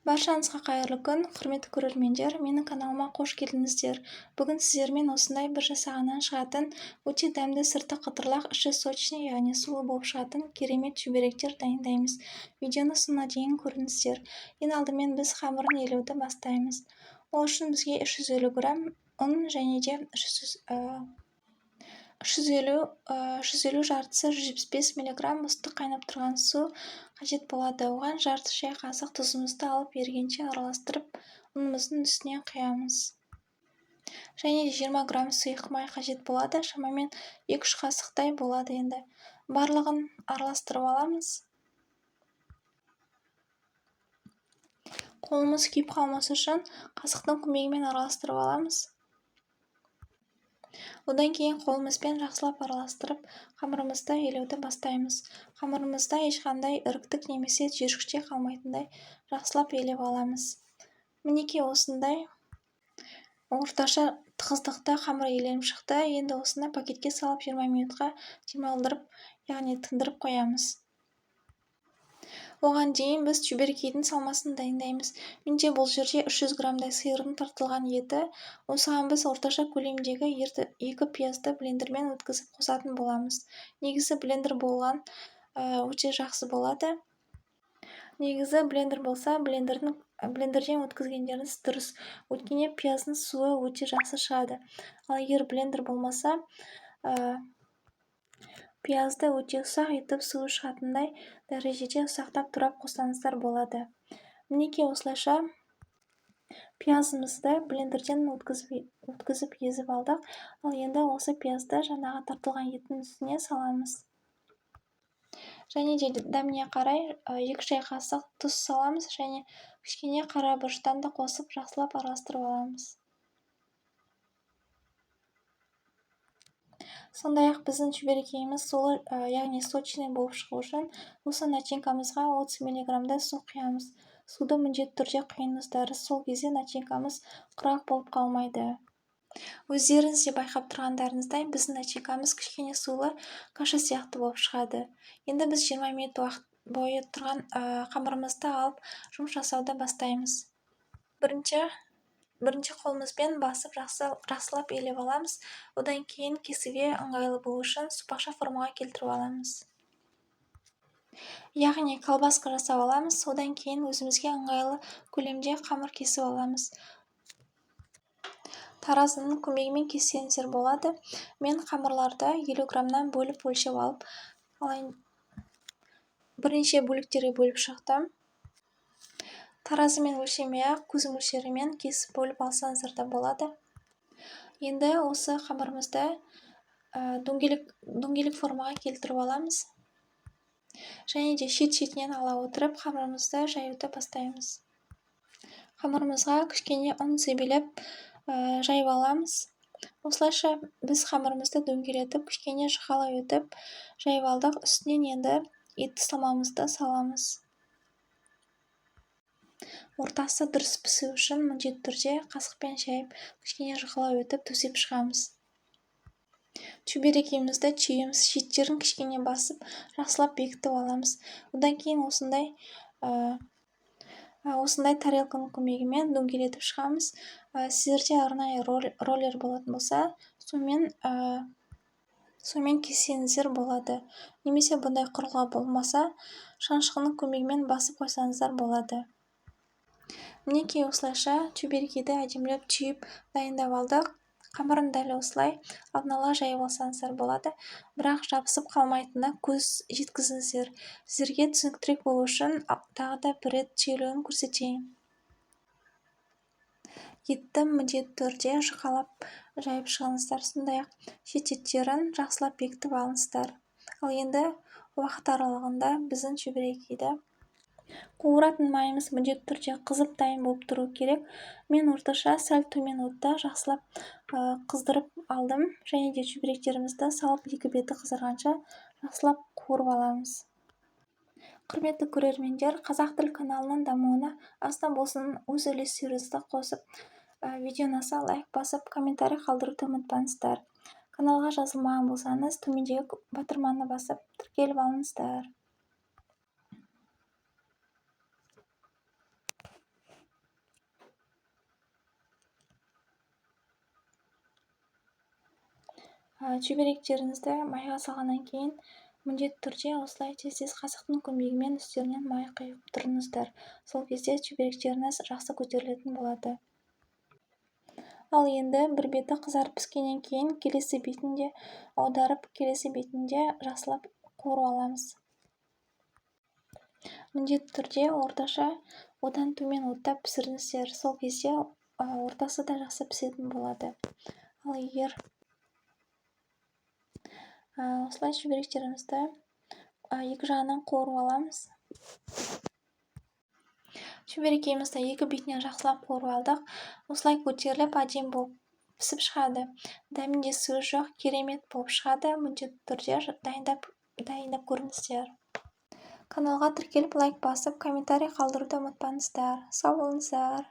Баршаңызға қайырлы күн, құрметті көрермендер, менің каналыма қош келдіңіздер. Бүгін сіздермен осындай бір жасағаннан шығатын, өте дәмді сырты қытырлақ, іші сочный, яғни сулы болып шығатын керемет шүберектер дайындаймыз. Видеоны соңына дейін көріңіздер. Ең алдымен біз қамырын елеуді бастаймыз. Ол үшін бізге 350 грамм ұн және де 350 жартысы 175 мг ыстық қайнап тұрған су қажет болады. Оған жарты шай қасық тұзымызды алып ергенше араластырып, ұнымыздың үстіне құямыз. Және 20 грамм сұйық май қажет болады. Шамамен 2-3 қасықтай болады енді. Барлығын араластырып аламыз. Қолымыз күйіп қалмасы үшін қасықтың көмегімен араластырып аламыз. Одан кейін қолымызбен жақсылап араластырып, қамырымызды елеуді бастаймыз. Қамырымызда ешқандай іріктік немесе жүйркіште қалмайтындай жақсылап елеп аламыз. Мінекей осындай орташа тығыздықта қамыр еленіп шықты. Енді осыны пакетке салып 20 минутқа демалдырып, яғни тындырып қоямыз. Оған дейін біз шүберекейдің салмасын дайындаймыз. Менде бұл жерде 300 граммдай сиырдың тартылған еті. Осыған біз орташа көлемдегі 2 пиязды блендермен өткізіп қосатын боламыз. Негізі блендер болған өте жақсы болады. Негізі блендер болса, блендерден өткізгендеріңіз дұрыс. Өйткені пияздың суы өте жақсы шығады. Ал егер блендер болмаса, пиязды өте ұсақ етіп суы шығатындай дәрежеде ұсақтап турап қоссаңыздар болады. Мінекей осылайша пиязымызды блендерден өткізіп езіп алдық. Ал енді осы пиязды жаңағы тартылған еттің үстіне саламыз. Және де дәміне қарай 2 шай қасық тұз саламыз және кішкене қара бұрыштан да қосып жақсылап араластырып аламыз. Сондай-ақ біздің шүберекейіміз сулы, яғни сочный болып шығу үшін осы начинкамызға 30 мг су құямыз. Суды міндетті түрде құйыңыздар, сол кезде начинкамыз құрақ болып қалмайды. Өздеріңіз де байқап тұрғандарыңыздай, біздің начинкамыз кішкене сулы каша сияқты болып шығады. Енді біз 20 минут уақыт бойы тұрған қамырымызды алып жұмыс жасауды бастаймыз. Бірінші қолымызбен басып жақсылап елеп аламыз. Одан кейін кесуге ыңғайлы болу үшін сопақша формаға келтіріп аламыз. Яғни колбаска жасап аламыз. Одан кейін өзімізге ыңғайлы көлемде қамыр кесіп аламыз. Таразының көмегімен кессеңіздер болады. Мен қамырларды 50 граммнан бөліп өлшеп алып, бірнеше бөліктерге бөліп шықтым. Таразымен өлшемей-ақ көз мөлшерімен кесіп бөліп алсаңыздар да болады. Енді осы қамырымызды дөңгелек формаға келтіріп аламыз. Және де шет-шетінен ала отырып, қамырымызды жаюды бастаймыз. Қамырымызға кішкене ұн себелеп жайып аламыз. Осылайша біз қамырымызды дөңгелетіп, кішкене жұқалай өтіп жайып алдық. Үстінен енді етті салмамызды саламыз. Ортасы дұрыс пісу үшін міндетті түрде қасықпен жайып, кішкене жұқалай өтіп төсеп шығамыз. Шүберекейімізді түйеміз, шеттерін кішкене басып, жақсылап бекітіп аламыз. Одан кейін осындай тарелканың көмегімен дөңгелетіп шығамыз. Сіздерде арнайы роллер болатын болса, сонымен кессеңіздер болады. Немесе бұндай құрылғы болмаса, шанышқының көмегімен басып қойсаңыздар болады. Мінекей осылайша шүберекейді әдемілеп түйіп дайындап алдық. Қамырын дәл осылай алдын ала жайып алсаңыздар болады. Бірақ жабысып қалмайтынына көз жеткізіңіздер. Сіздерге түсініктірек болу үшін тағы да бір рет түйілуін көрсетейін. Етті міндетті түрде жұқалап жайып шығыңыздар. Сондай-ақ шет-шеттерін жақсылап бекітіп алыңыздар. Ал енді уақыт аралығында біздің шүберекейді қуыратын майымыз міндетті түрде қызып дайын болып тұру керек. Мен орташа сәл төмен отта жақсылап қыздырып алдым. Және де шүберектерімізді салып екі беті қызарғанша жақсылап қуырып аламыз. Құрметті көрермендер, Қазақ тіл каналының дамуына аздан болсын өз үлестеріңізді қосып, видеоны аса лайк басып, комментарий қалдыруды ұмытпаңыздар. Каналға жазылмаған болсаңыз, төмендегі батырманы басып, тіркеліп алыңыздар. Чөберектеріңізді майға салғаннан кейін міндетті түрде осылай тез қасықтың көмегімен үстерінен май құйып тұрыңыздар. Сол кезде чөберектеріңіз жақсы көтерілетін болады. Ал енді бір беті қызарып піскеннен кейін келесі бетін де аударып, келесі бетінде жақсылап қуырып аламыз. Міндетті түрде орташа одан төмен отта пісіріңіздер. Сол кезде ортасы да жақсы пісетін болады. Ал егер осылай чөберектерімізді екі жағынан қуырып аламыз. Чөберектерімізді екі бетінен жақсылап қуырып алдық. Осылай көтеріліп әдемі болып пісіп шығады. Дәмінде сөз жоқ, керемет болып шығады. Міндетті түрде дайындап көріңіздер. Каналға тіркеліп лайк басып, комментарий қалдыруды ұмытпаңыздар. Сау болыңыздар.